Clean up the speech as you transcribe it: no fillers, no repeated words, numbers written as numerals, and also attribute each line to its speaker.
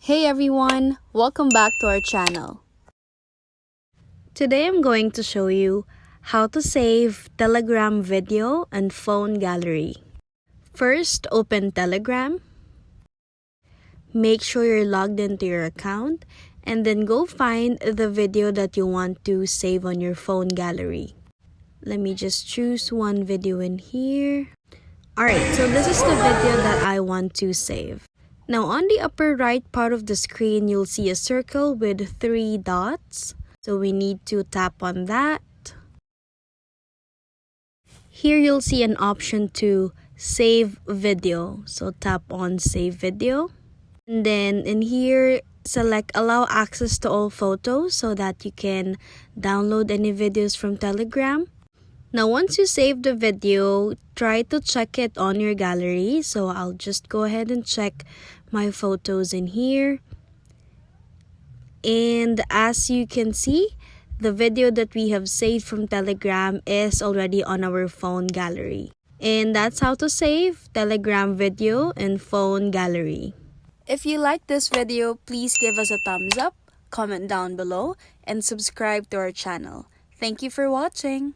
Speaker 1: Hey everyone, welcome back to our channel. Today I'm going to show you how to save Telegram video and phone gallery. First, open Telegram. Make sure you're logged into your account and then go find the video that you want to save on your phone gallery. Let me just choose one video in here. Alright, so this is the video that I want to save. Now on the upper right part of the screen, you'll see a circle with 3 dots. So we need to tap on that. Here you'll see an option to save video. So tap on save video. And then in here, select allow access to all photos so that you can download any videos from Telegram. Now once you save the video, try to check it on your gallery. So I'll just go ahead and check my photos in here. And as you can see, the video that we have saved from Telegram is already on our phone gallery. And that's how to save Telegram video and phone gallery. If you like this video, please give us a thumbs up, comment down below, and subscribe to our channel. Thank you for watching.